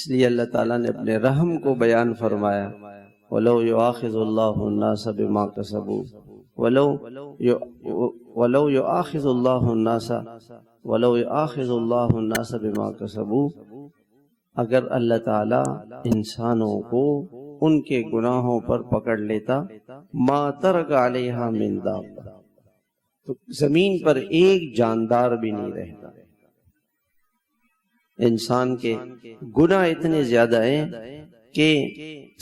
اس لیے اللہ تعالیٰ نے اپنے رحم کو بیان فرمایا، وَلَوْ يُؤَاخِذُ اللَّهُ النَّاسَ بِمَا كَسَبُوا وَلَوْ يُؤَاخِذُ اللَّهُ النَّاسَ بِمَا كَسَبُوا، اگر اللہ تعالیٰ انسانوں کو ان کے گناہوں پر پکڑ لیتا، مَا تَرَكَ عَلَيْهَا مِن دَابَّةٍ، تو زمین پر ایک جاندار بھی نہیں رہتا۔ انسان کے گناہ اتنے زیادہ ہیں کہ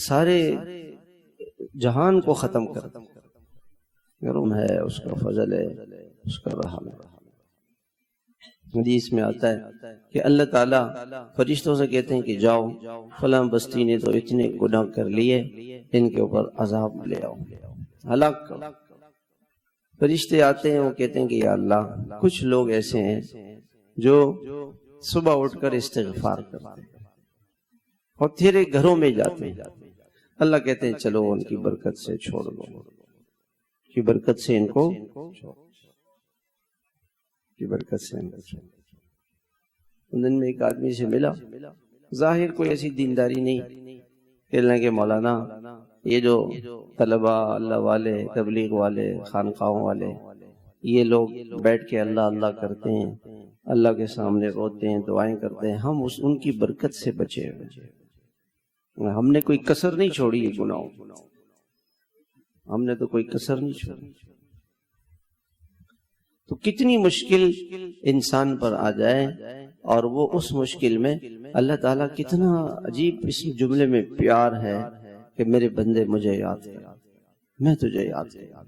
سارے جہان کو ختم کر دیں۔ کرم ہے، اس کا فضل ہے، اس کا رحم ہے۔ حدیث میں آتا ہے کہ اللہ تعالیٰ فرشتوں سے کہتے ہیں کہ جاؤ فلاں بستی نے تو اتنے گناہ کر لیے، ان کے اوپر عذاب لے آؤ، ہلاک کرو۔ فرشتے آتے ہیں، وہ کہتے ہیں کہ یا اللہ، کچھ لوگ ایسے ہیں جو صبح اٹھ کر استغفار کرتے ہیں اور تیرے گھروں میں جاتے ہیں، اللہ کہتے ہیں چلو ان کی برکت سے چھوڑ دو، کی برکت سے ان کو ان دن میں ایک آدمی سے ملا، ظاہر کوئی ایسی دینداری نہیں، کہنے کہ مولانا یہ جو طلبہ اللہ والے، تبلیغ والے، خانقاہوں والے، یہ لوگ بیٹھ کے اللہ اللہ کرتے ہیں، اللہ کے سامنے روتے ہیں، دعائیں کرتے ہیں، ہم ان کی برکت سے بچے ہوئے، ہم نے کوئی کسر نہیں چھوڑی ہے گناہوں، ہم نے تو کوئی کسر نہیں چھوڑی۔ تو کتنی مشکل انسان پر آ جائے اور وہ اس مشکل میں اللہ تعالیٰ کتنا عجیب اس جملے میں پیار ہے کہ میرے بندے مجھے یاد کر، میں تجھے یاد کرتا۔